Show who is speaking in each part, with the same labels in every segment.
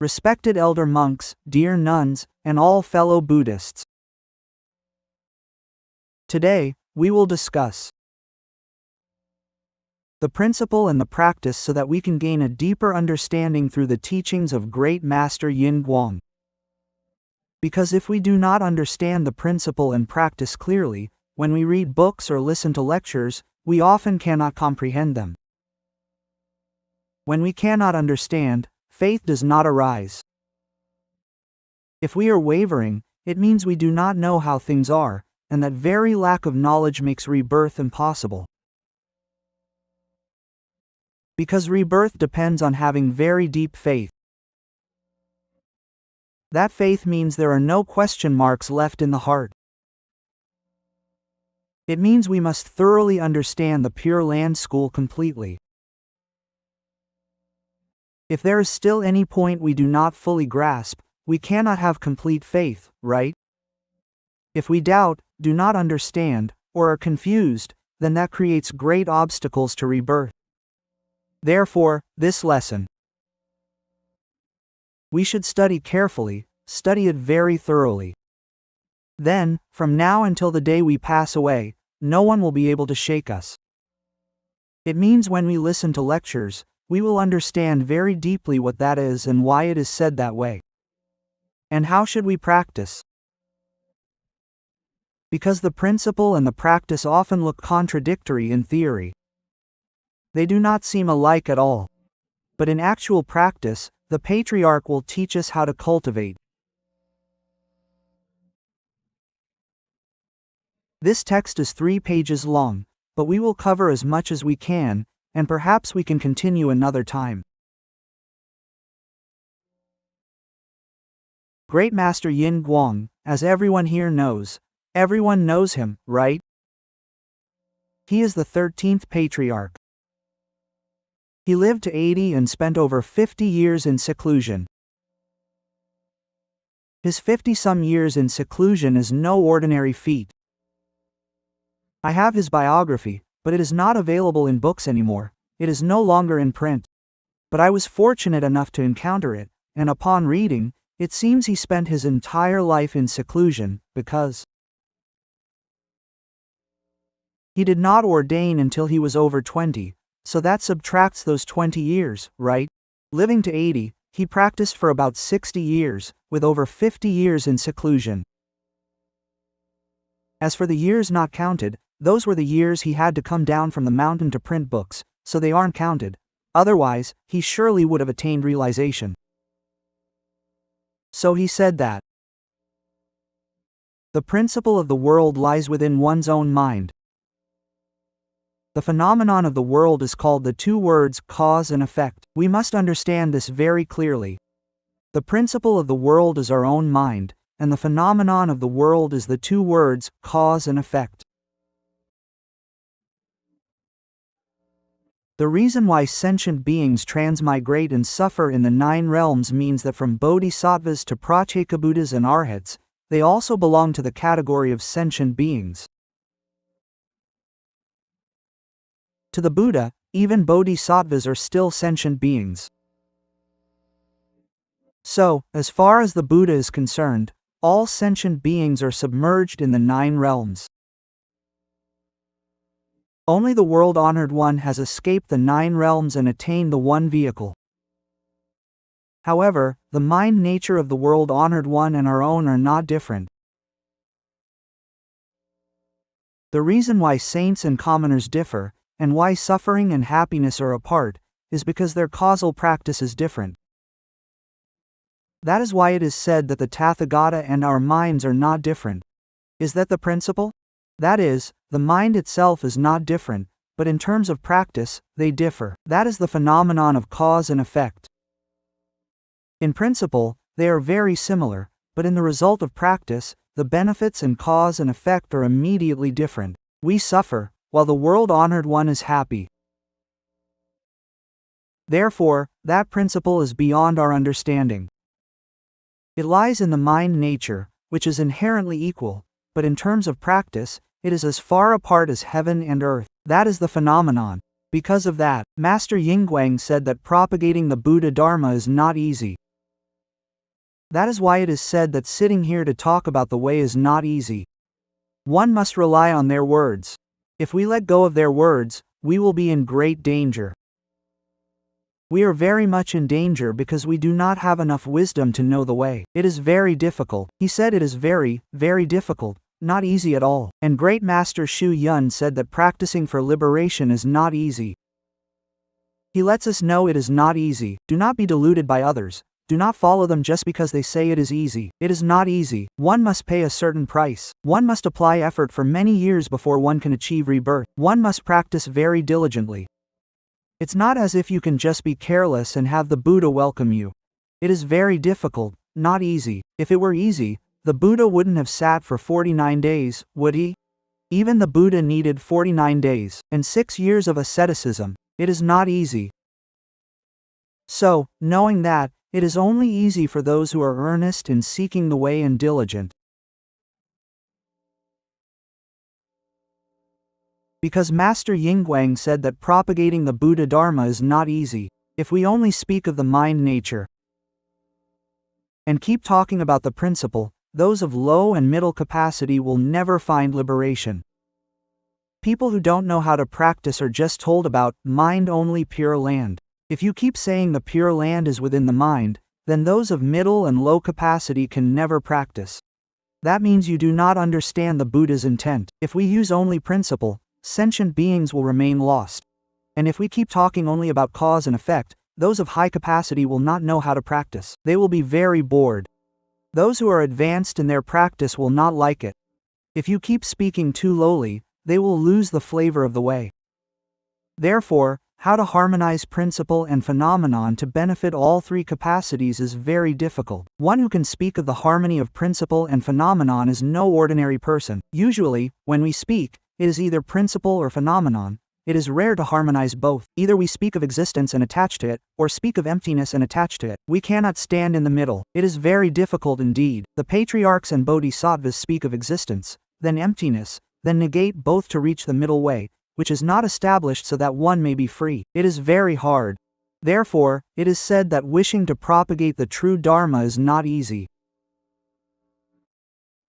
Speaker 1: respected elder monks, dear nuns, and all fellow Buddhists. Today, we will discuss the principle and the practice so that we can gain a deeper understanding through the teachings of Great Master Yin Guang. Because if we do not understand the principle and practice clearly, when we read books or listen to lectures, we often cannot comprehend them. When we cannot understand, faith does not arise. If we are wavering, it means we do not know how things are, and that very lack of knowledge makes rebirth impossible. Because rebirth depends on having very deep faith. That faith means there are no question marks left in the heart. It means we must thoroughly understand the Pure Land School completely. If there is still any point we do not fully grasp, we cannot have complete faith, right? If we doubt, do not understand, or are confused, then that creates great obstacles to rebirth. Therefore, this lesson, we should study carefully, study it very thoroughly. Then, from now until the day we pass away, no one will be able to shake us. It means when we listen to lectures, we will understand very deeply what that is and why it is said that way. And how should we practice? Because the principle and the practice often look contradictory in theory. They do not seem alike at all. But in actual practice, the patriarch will teach us how to cultivate. This text is 3 pages long, but we will cover as much as we can, and perhaps we can continue another time. Great Master Yin Guang, as everyone here knows. Everyone knows him, right? He is the 13th patriarch. He lived to 80 and spent over 50 years in seclusion. His 50-some years in seclusion is no ordinary feat. I have his biography, but it is not available in books anymore. It is no longer in print. But I was fortunate enough to encounter it, and upon reading, it seems he spent his entire life in seclusion, because he did not ordain until he was over 20, so that subtracts those 20 years, right? Living to 80, he practiced for about 60 years, with over 50 years in seclusion. As for the years not counted, those were the years he had to come down from the mountain to print books, so they aren't counted. Otherwise, he surely would have attained realization. So he said that the principle of the world lies within one's own mind. The phenomenon of the world is called the 2 words cause and effect. We must understand this very clearly. The principle of the world is our own mind, and the phenomenon of the world is the 2 words cause and effect. The reason why sentient beings transmigrate and suffer in the 9 realms means that from bodhisattvas to pratyekabuddhas and arhats, they also belong to the category of sentient beings. To the Buddha, even bodhisattvas are still sentient beings. So, as far as the Buddha is concerned, all sentient beings are submerged in the 9 realms. Only the world-honored one has escaped the 9 realms and attained the one vehicle. However, the mind nature of the world-honored one and our own are not different. The reason why saints and commoners differ, and why suffering and happiness are apart, is because their causal practice is different. That is why it is said that the Tathagata and our minds are not different. Is that the principle? That is, the mind itself is not different, but in terms of practice, they differ. That is the phenomenon of cause and effect. In principle, they are very similar, but in the result of practice, the benefits and cause and effect are immediately different. We suffer, while the world-honored one is happy. Therefore, that principle is beyond our understanding. It lies in the mind nature, which is inherently equal, but in terms of practice, it is as far apart as heaven and earth. That is the phenomenon. Because of that, Master Yingguang said that propagating the Buddha Dharma is not easy. That is why it is said that sitting here to talk about the way is not easy. One must rely on their words. If we let go of their words, we will be in great danger. We are very much in danger because we do not have enough wisdom to know the way. It is very difficult. He said it is very, very difficult, not easy at all. And great master Shu Yun said that practicing for liberation is not easy. He lets us know it is not easy. Do not be deluded by others. Do not follow them just because they say it is easy. It is not easy. One must pay a certain price. One must apply effort for many years before one can achieve rebirth. One must practice very diligently. It's not as if you can just be careless and have the Buddha welcome you. It is very difficult, not easy. If it were easy, the Buddha wouldn't have sat for 49 days, would he? Even the Buddha needed 49 days and 6 years of asceticism. It is not easy. So, knowing that, it is only easy for those who are earnest in seeking the way and diligent. Because Master Yingguang said that propagating the Buddha Dharma is not easy, if we only speak of the mind nature and keep talking about the principle, those of low and middle capacity will never find liberation. People who don't know how to practice are just told about mind-only pure land. If you keep saying the pure land is within the mind, then those of middle and low capacity can never practice. That means you do not understand the Buddha's intent. If we use only principle, sentient beings will remain lost. And if we keep talking only about cause and effect, those of high capacity will not know how to practice. They will be very bored. Those who are advanced in their practice will not like it. If you keep speaking too lowly, they will lose the flavor of the way. Therefore, how to harmonize principle and phenomenon to benefit all three capacities is very difficult. One who can speak of the harmony of principle and phenomenon is no ordinary person. Usually, when we speak, it is either principle or phenomenon. It is rare to harmonize both. Either we speak of existence and attach to it, or speak of emptiness and attach to it. We cannot stand in the middle. It is very difficult indeed. The patriarchs and bodhisattvas speak of existence, then emptiness, then negate both to reach the middle way, which is not established so that one may be free. It is very hard. Therefore, it is said that wishing to propagate the true Dharma is not easy.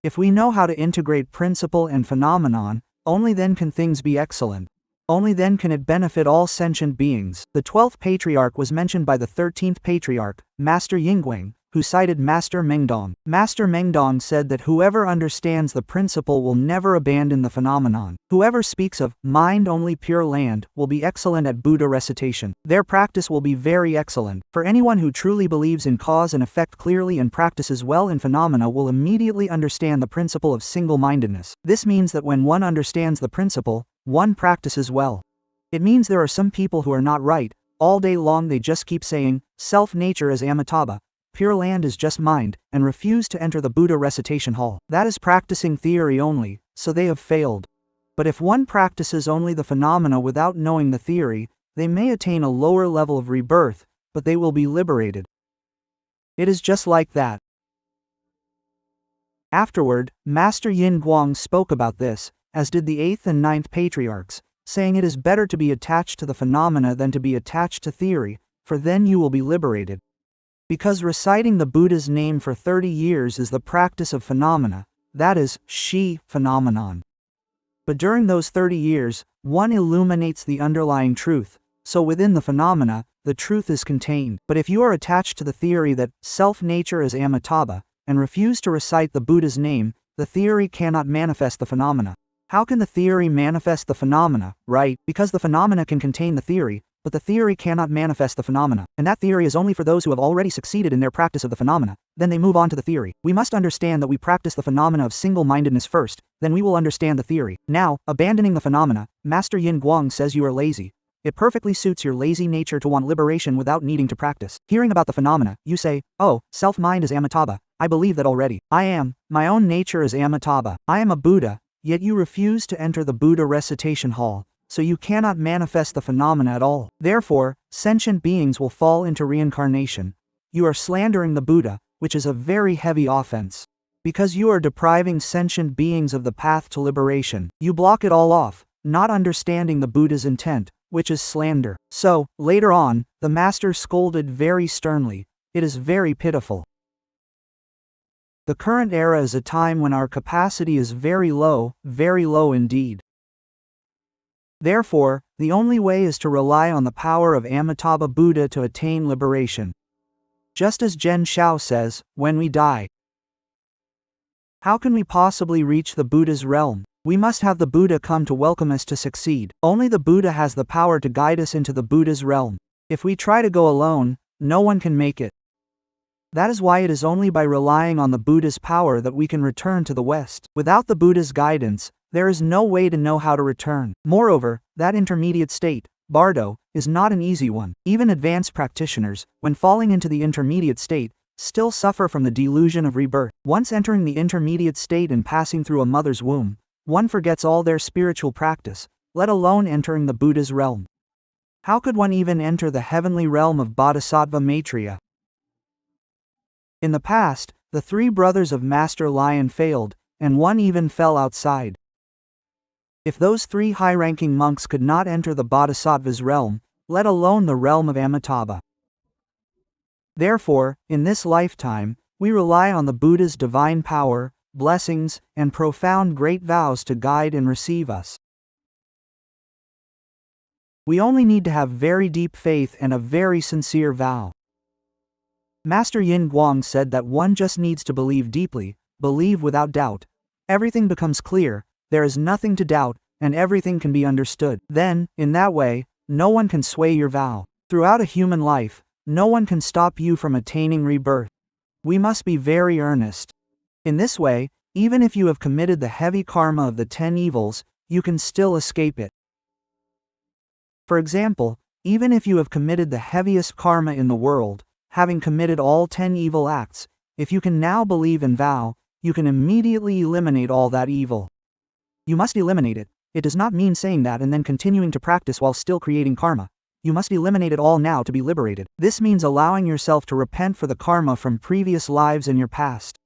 Speaker 1: If we know how to integrate principle and phenomenon, only then can things be excellent. Only then can it benefit all sentient beings. The 12th patriarch was mentioned by the 13th patriarch, Master Yingguang, who cited Master Mengdong. Master Mengdong said that whoever understands the principle will never abandon the phenomenon. Whoever speaks of mind-only pure land will be excellent at Buddha recitation. Their practice will be very excellent. For anyone who truly believes in cause and effect clearly and practices well in phenomena will immediately understand the principle of single-mindedness. This means that when one understands the principle, one practices well. It means there are some people who are not right. All day long they just keep saying, self-nature is Amitabha, pure land is just mind, and refuse to enter the Buddha recitation hall. That is practicing theory only, so they have failed. But if one practices only the phenomena without knowing the theory, they may attain a lower level of rebirth, but they will be liberated. It is just like that. Afterward, Master Yin Guang spoke about this, as did the 8th and 9th patriarchs, saying it is better to be attached to the phenomena than to be attached to theory, for then you will be liberated. Because reciting the Buddha's name for 30 years is the practice of phenomena, that is, Shi, phenomenon. But during those 30 years, one illuminates the underlying truth, so within the phenomena, the truth is contained. But if you are attached to the theory that self-nature is Amitabha, and refuse to recite the Buddha's name, the theory cannot manifest the phenomena. How can the theory manifest the phenomena, right? Because the phenomena can contain the theory, but the theory cannot manifest the phenomena, and that theory is only for those who have already succeeded in their practice of the phenomena. Then they move on to the theory. We must understand that we practice the phenomena of single-mindedness first, then we will understand the theory. Now, abandoning the phenomena, Master Yin Guang says you are lazy. It perfectly suits your lazy nature to want liberation without needing to practice. Hearing about the phenomena, you say, oh, self-mind is Amitabha. I believe that already. My own nature is Amitabha. I am a Buddha, yet you refuse to enter the Buddha recitation hall. So you cannot manifest the phenomena at all. Therefore, sentient beings will fall into reincarnation. You are slandering the Buddha, which is a very heavy offense. Because you are depriving sentient beings of the path to liberation, you block it all off, not understanding the Buddha's intent, which is slander. So, later on, the master scolded very sternly. It is very pitiful. The current era is a time when our capacity is very low indeed. Therefore, the only way is to rely on the power of Amitabha Buddha to attain liberation. Just as Jen Shao says, when we die, how can we possibly reach the Buddha's realm? We must have the Buddha come to welcome us to succeed. Only the Buddha has the power to guide us into the Buddha's realm. If we try to go alone, no one can make it. That is why it is only by relying on the Buddha's power that we can return to the West. Without the Buddha's guidance, there is no way to know how to return. Moreover, that intermediate state, bardo, is not an easy one. Even advanced practitioners, when falling into the intermediate state, still suffer from the delusion of rebirth. Once entering the intermediate state and passing through a mother's womb, one forgets all their spiritual practice, let alone entering the Buddha's realm. How could one even enter the heavenly realm of Bodhisattva Maitreya? In the past, the 3 brothers of Master Lion failed, and one even fell outside. If those 3 high-ranking monks could not enter the Bodhisattva's realm, let alone the realm of Amitabha. Therefore, in this lifetime, we rely on the Buddha's divine power, blessings, and profound great vows to guide and receive us. We only need to have very deep faith and a very sincere vow. Master Yin Guang said that one just needs to believe deeply, believe without doubt. Everything becomes clear, there is nothing to doubt, and everything can be understood. Then, in that way, no one can sway your vow. Throughout a human life, no one can stop you from attaining rebirth. We must be very earnest. In this way, even if you have committed the heavy karma of the 10 evils, you can still escape it. For example, even if you have committed the heaviest karma in the world, having committed all 10 evil acts, if you can now believe and vow, you can immediately eliminate all that evil. You must eliminate it. It does not mean saying that and then continuing to practice while still creating karma. You must eliminate it all now to be liberated. This means allowing yourself to repent for the karma from previous lives in your past.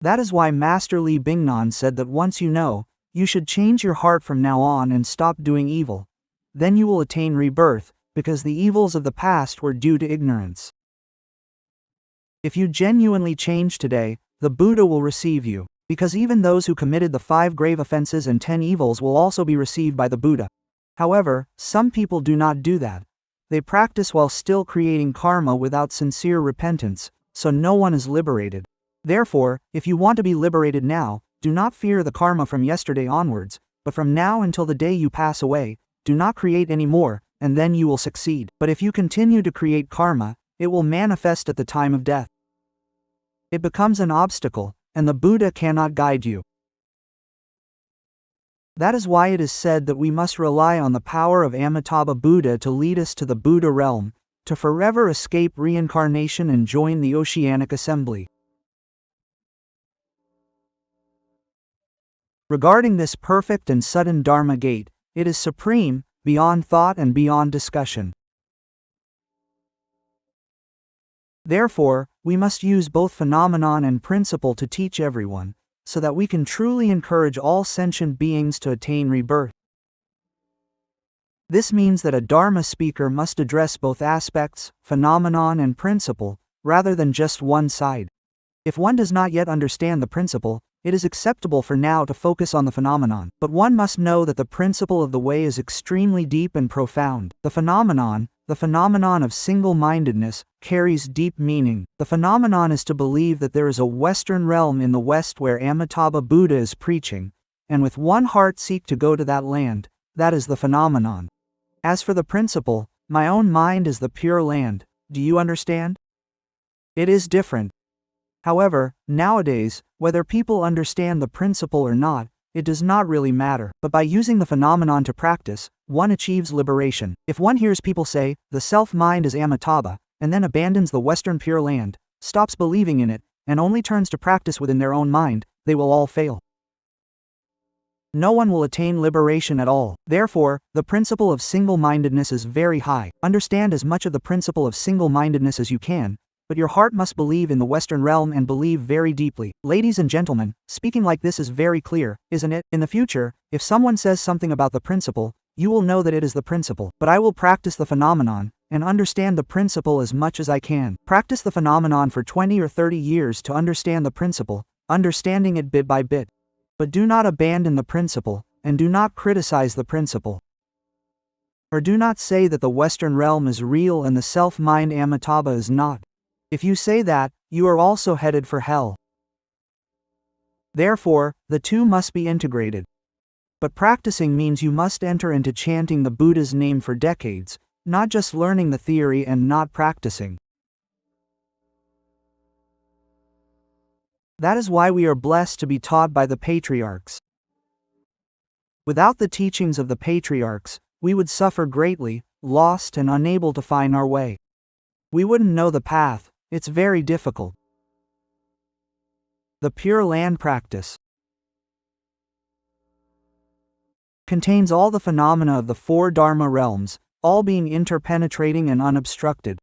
Speaker 1: That is why Master Li Bingnan said that once you know, you should change your heart from now on and stop doing evil. Then you will attain rebirth, because the evils of the past were due to ignorance. If you genuinely change today, the Buddha will receive you, because even those who committed the 5 grave offenses and 10 evils will also be received by the Buddha. However, some people do not do that. They practice while still creating karma without sincere repentance, so no one is liberated. Therefore, if you want to be liberated now, do not fear the karma from yesterday onwards, but from now until the day you pass away, do not create any more, and then you will succeed. But if you continue to create karma, it will manifest at the time of death. It becomes an obstacle, and the Buddha cannot guide you. That is why it is said that we must rely on the power of Amitabha Buddha to lead us to the Buddha realm, to forever escape reincarnation and join the Oceanic Assembly. Regarding this perfect and sudden Dharma gate, it is supreme, beyond thought and beyond discussion. Therefore, we must use both phenomenon and principle to teach everyone, so that we can truly encourage all sentient beings to attain rebirth. This means that a Dharma speaker must address both aspects, phenomenon and principle, rather than just one side. If one does not yet understand the principle, it is acceptable for now to focus on the phenomenon, but one must know that the principle of the way is extremely deep and profound. The phenomenon of single-mindedness, carries deep meaning. The phenomenon is to believe that there is a Western realm in the West where Amitabha Buddha is preaching, and with one heart seek to go to that land. That is the phenomenon. As for the principle, my own mind is the pure land. Do you understand? It is different. However, nowadays, whether people understand the principle or not, it does not really matter. But by using the phenomenon to practice, one achieves liberation. If one hears people say, the self-mind is Amitabha, and then abandons the Western Pure Land, stops believing in it, and only turns to practice within their own mind, they will all fail. No one will attain liberation at all. Therefore, the principle of single-mindedness is very high. Understand as much of the principle of single-mindedness as you can, but your heart must believe in the Western realm and believe very deeply. Ladies and gentlemen, speaking like this is very clear, isn't it? In the future, if someone says something about the principle, you will know that it is the principle. But I will practice the phenomenon, and understand the principle as much as I can. Practice the phenomenon for 20 or 30 years to understand the principle, understanding it bit by bit. But do not abandon the principle, and do not criticize the principle. Or do not say that the Western realm is real and the self-mind Amitabha is not. If you say that, you are also headed for hell. Therefore, the two must be integrated. But practicing means you must enter into chanting the Buddha's name for decades, not just learning the theory and not practicing. That is why we are blessed to be taught by the patriarchs. Without the teachings of the patriarchs, we would suffer greatly, lost and unable to find our way. We wouldn't know the path, it's very difficult. The Pure Land practice contains all the phenomena of the four Dharma realms, all being interpenetrating and unobstructed.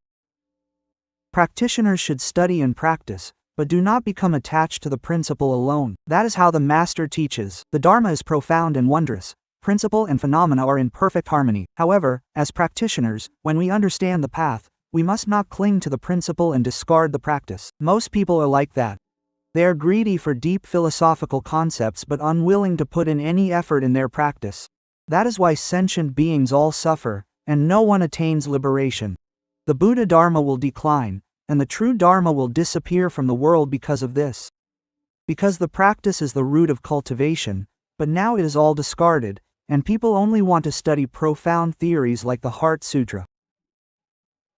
Speaker 1: Practitioners should study and practice, but do not become attached to the principle alone. That is how the Master teaches. The Dharma is profound and wondrous. Principle and phenomena are in perfect harmony. However, as practitioners, when we understand the path, we must not cling to the principle and discard the practice. Most people are like that. They are greedy for deep philosophical concepts but unwilling to put in any effort in their practice. That is why sentient beings all suffer, and no one attains liberation. The Buddha Dharma will decline, and the true Dharma will disappear from the world because of this. Because the practice is the root of cultivation, but now it is all discarded, and people only want to study profound theories like the Heart Sutra.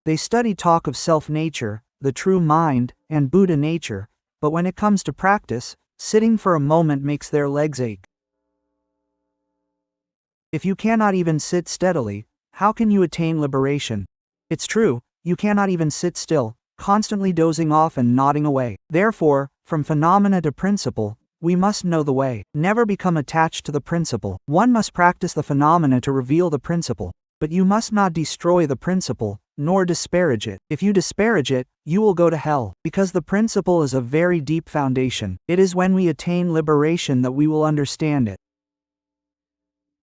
Speaker 1: They study talk of self-nature, the true mind, and Buddha nature, but when it comes to practice, sitting for a moment makes their legs ache. If you cannot even sit steadily, how can you attain liberation? It's true, you cannot even sit still, constantly dozing off and nodding away. Therefore, from phenomena to principle, we must know the way. Never become attached to the principle. One must practice the phenomena to reveal the principle, but you must not destroy the principle, nor disparage it. If you disparage it, you will go to hell, because the principle is a very deep foundation. It is when we attain liberation that we will understand it.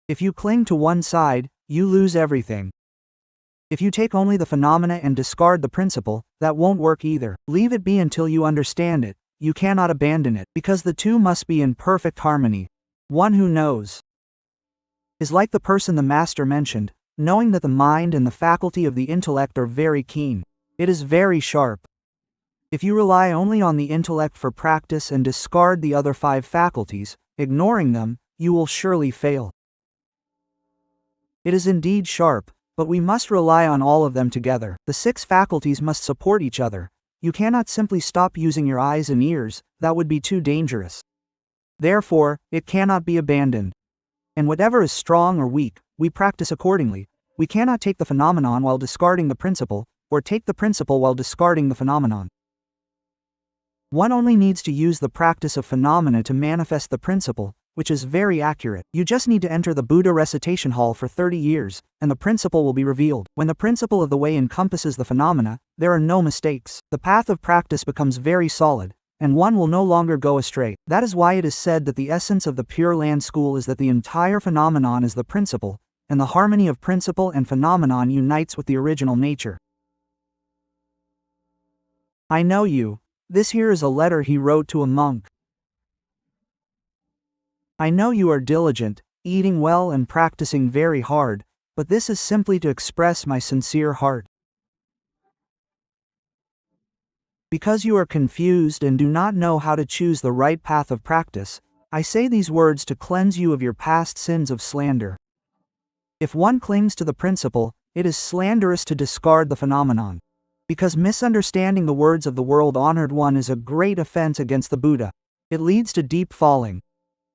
Speaker 1: If you cling to one side, you lose everything. If you take only the phenomena and discard the principle, that won't work either. Leave it be until you understand it. You cannot abandon it, because the two must be in perfect harmony. One who knows is like the person the Master mentioned, knowing that the mind and the faculty of the intellect are very keen. It is very sharp. If you rely only on the intellect for practice and discard the other 5 faculties, ignoring them, you will surely fail. It is indeed sharp, but we must rely on all of them together. The 6 faculties must support each other. You cannot simply stop using your eyes and ears, that would be too dangerous. Therefore, it cannot be abandoned. And whatever is strong or weak, we practice accordingly. We cannot take the phenomenon while discarding the principle, or take the principle while discarding the phenomenon. One only needs to use the practice of phenomena to manifest the principle, which is very accurate. You just need to enter the Buddha recitation hall for 30 years, and the principle will be revealed. When the principle of the way encompasses the phenomena, there are no mistakes. The path of practice becomes very solid, and one will no longer go astray. That is why it is said that the essence of the Pure Land School is that the entire phenomenon is the principle, and the harmony of principle and phenomenon unites with the original nature. I know you. This here is a letter he wrote to a monk. I know you are diligent, eating well and practicing very hard, but this is simply to express my sincere heart. Because you are confused and do not know how to choose the right path of practice, I say these words to cleanse you of your past sins of slander. If one clings to the principle, it is slanderous to discard the phenomenon. Because misunderstanding the words of the world-honored one is a great offense against the Buddha. It leads to deep falling.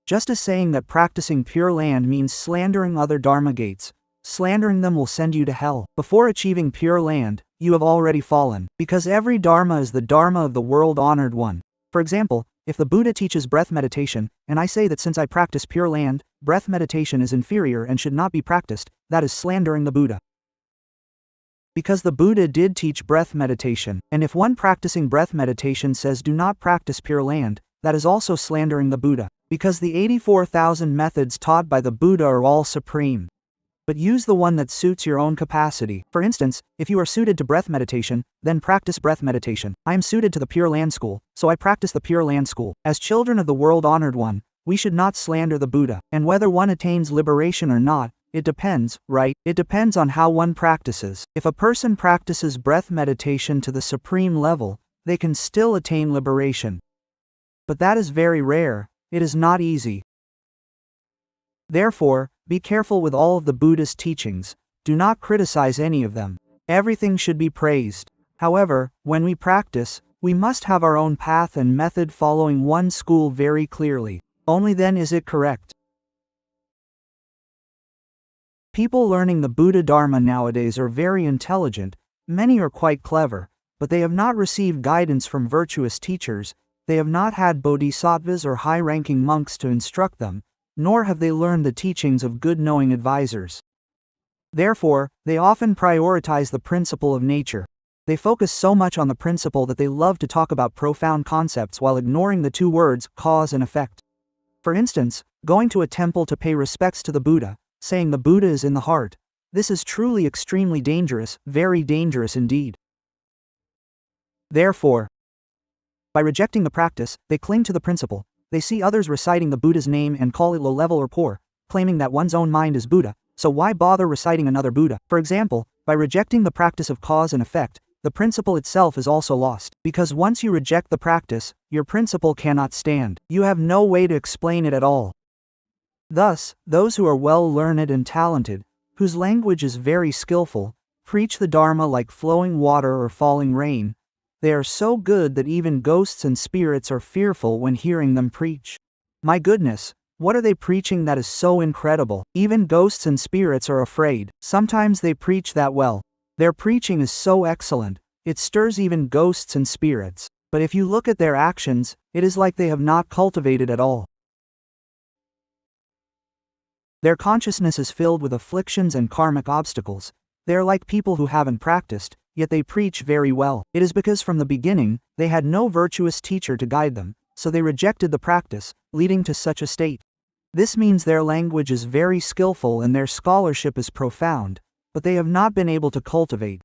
Speaker 1: Just as saying that practicing Pure Land means slandering other Dharma gates, slandering them will send you to hell. Before achieving Pure Land, you have already fallen, because every Dharma is the Dharma of the world-honored one. For example, if the Buddha teaches breath meditation, and I say that since I practice Pure Land, breath meditation is inferior and should not be practiced, that is slandering the Buddha. Because the Buddha did teach breath meditation, and if one practicing breath meditation says do not practice Pure Land, that is also slandering the Buddha. Because the 84,000 methods taught by the Buddha are all supreme. but use the one that suits your own capacity. For instance, if you are suited to breath meditation, then practice breath meditation. I am suited to the Pure Land School, so I practice the Pure Land School. As children of the world-honored one, we should not slander the Buddha, and whether one attains liberation or not, it depends, right? It depends on how one practices. If a person practices breath meditation to the supreme level, they can still attain liberation. But that is very rare. It is not easy. Therefore, be careful with all of the Buddha's teachings. Do not criticize any of them. Everything should be praised. However, when we practice, we must have our own path and method following one school very clearly. Only then is it correct. People learning the Buddha Dharma nowadays are very intelligent, many are quite clever, but they have not received guidance from virtuous teachers, they have not had bodhisattvas or high-ranking monks to instruct them, nor have they learned the teachings of good knowing advisors. Therefore, they often prioritize the principle of nature. They focus so much on the principle that they love to talk about profound concepts while ignoring the two words, cause and effect. For instance, going to a temple to pay respects to the Buddha, saying the Buddha is in the heart. This is truly extremely dangerous, very dangerous indeed. Therefore, by rejecting the practice, they cling to the principle. They see others reciting the Buddha's name and call it low level or poor, claiming that one's own mind is Buddha, so why bother reciting another Buddha? For example, by rejecting the practice of cause and effect, the principle itself is also lost, because once you reject the practice, your principle cannot stand. You have no way to explain it at all. Thus, those who are well learned and talented, whose language is very skillful, preach the Dharma like flowing water or falling rain. They are so good that even ghosts and spirits are fearful when hearing them preach. My goodness, what are they preaching that is so incredible? Even ghosts and spirits are afraid. Sometimes they preach that well. Their preaching is so excellent, it stirs even ghosts and spirits. But if you look at their actions, it is like they have not cultivated at all. Their consciousness is filled with afflictions and karmic obstacles. They are like people who haven't practiced, yet they preach very well. It is because from the beginning, they had no virtuous teacher to guide them, so they rejected the practice, leading to such a state. This means their language is very skillful and their scholarship is profound, but they have not been able to cultivate.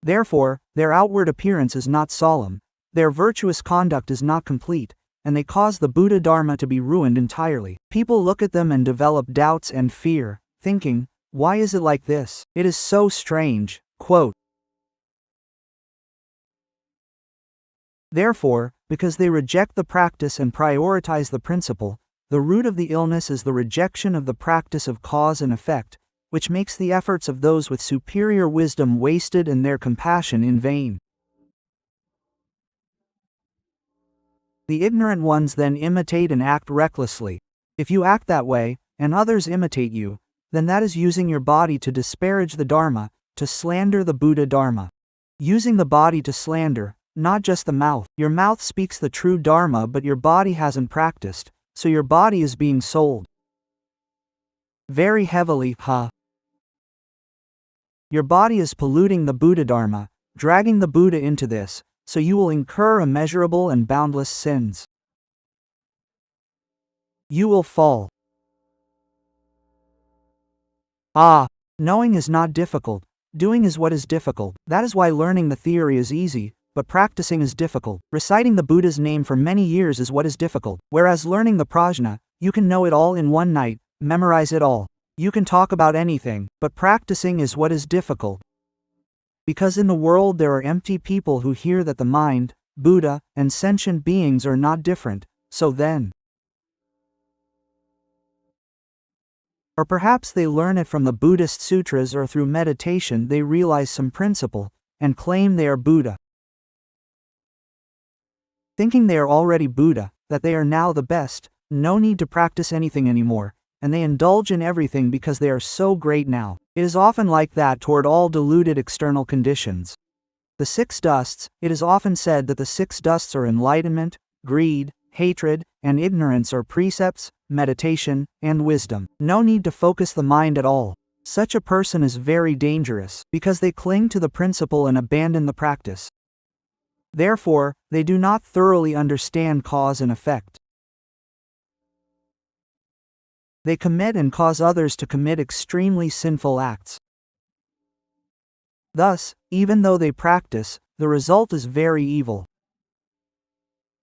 Speaker 1: Therefore, their outward appearance is not solemn, their virtuous conduct is not complete, and they cause the Buddha Dharma to be ruined entirely. People look at them and develop doubts and fear, thinking, why is it like this? It is so strange. Quote. Therefore, because they reject the practice and prioritize the principle, the root of the illness is the rejection of the practice of cause and effect, which makes the efforts of those with superior wisdom wasted and their compassion in vain. The ignorant ones then imitate and act recklessly. If you act that way, and others imitate you, then that is using your body to disparage the Dharma, to slander the Buddha Dharma. Using the body to slander, not just the mouth. Your mouth speaks the true Dharma but your body hasn't practiced, so your body is being sold. Very heavily, Your body is polluting the Buddha Dharma, dragging the Buddha into this, so you will incur immeasurable and boundless sins. You will fall. Knowing is not difficult, doing is what is difficult. That is why learning the theory is easy, but practicing is difficult. Reciting the Buddha's name for many years is what is difficult, whereas learning the prajna, you can know it all in one night, memorize it all. You can talk about anything, but practicing is what is difficult. Because in the world there are empty people who hear that the mind, Buddha, and sentient beings are not different, so then. Or perhaps they learn it from the Buddhist sutras or through meditation they realize some principle, and claim they are Buddha. Thinking they are already Buddha, that they are now the best, no need to practice anything anymore, and they indulge in everything because they are so great now. It is often like that toward all deluded external conditions. The six dusts, it is often said that the six dusts are enlightenment, greed, hatred, and ignorance or precepts, meditation, and wisdom. No need to focus the mind at all. Such a person is very dangerous, because they cling to the principle and abandon the practice. Therefore, they do not thoroughly understand cause and effect. They commit and cause others to commit extremely sinful acts. Thus, even though they practice, the result is very evil.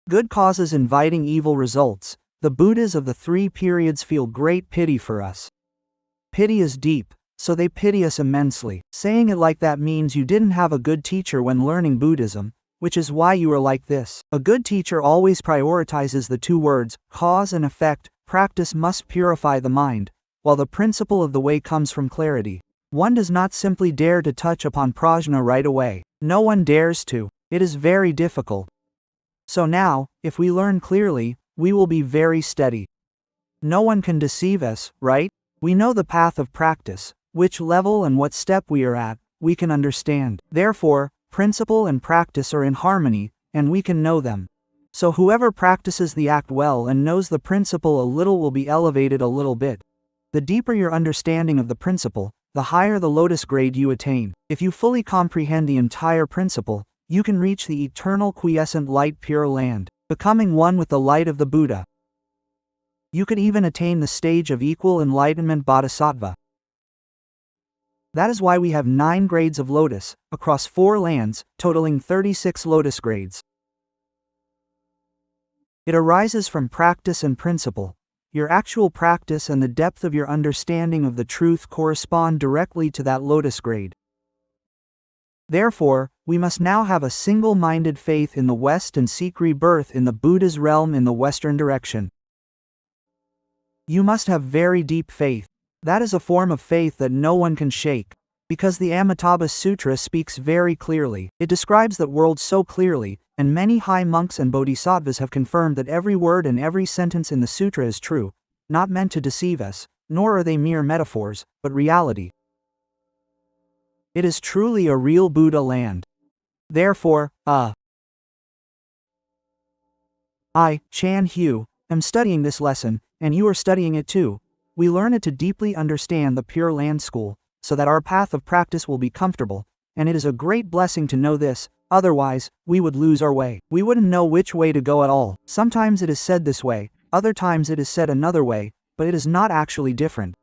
Speaker 1: Good causes inviting evil results. The Buddhas of the three periods feel great pity for us. Pity is deep, so they pity us immensely. Saying it like that means you didn't have a good teacher when learning Buddhism, which is why you are like this. A good teacher always prioritizes the two words, cause and effect. Practice must purify the mind, while the principle of the way comes from clarity. One does not simply dare to touch upon prajna right away. No one dares to. It is very difficult. So now, if we learn clearly, we will be very steady. No one can deceive us, right? We know the path of practice, which level and what step we are at, we can understand. Therefore, principle and practice are in harmony, and we can know them. So whoever practices the act well and knows the principle a little will be elevated a little bit. The deeper your understanding of the principle, the higher the lotus grade you attain. If you fully comprehend the entire principle, you can reach the eternal quiescent light pure land, becoming one with the light of the Buddha. You could even attain the stage of equal enlightenment bodhisattva. That is why we have 9 grades of lotus, across 4 lands, totaling 36 lotus grades. It arises from practice and principle. Your actual practice and the depth of your understanding of the truth correspond directly to that lotus grade. Therefore, we must now have a single-minded faith in the West and seek rebirth in the Buddha's realm in the Western direction. You must have very deep faith. That is a form of faith that no one can shake, because the Amitabha Sutra speaks very clearly. It describes that world so clearly, and many high monks and bodhisattvas have confirmed that every word and every sentence in the sutra is true, not meant to deceive us, nor are they mere metaphors, but reality. It is truly a real Buddha land. Therefore, I, Chan Hu, am studying this lesson, and you are studying it too. We learn it to deeply understand the Pure Land School, so that our path of practice will be comfortable, and it is a great blessing to know this. Otherwise, we would lose our way. We wouldn't know which way to go at all. Sometimes it is said this way, other times it is said another way, but it is not actually different.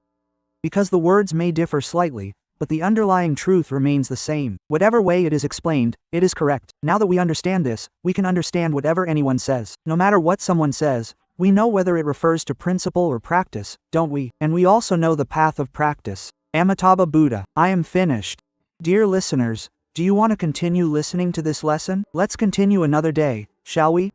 Speaker 1: Because the words may differ slightly, but the underlying truth remains the same. Whatever way it is explained, it is correct. Now that we understand this, we can understand whatever anyone says. No matter what someone says, we know whether it refers to principle or practice, don't we? And we also know the path of practice. Amitabha Buddha. I am finished. Dear listeners, do you want to continue listening to this lesson? Let's continue another day, shall we?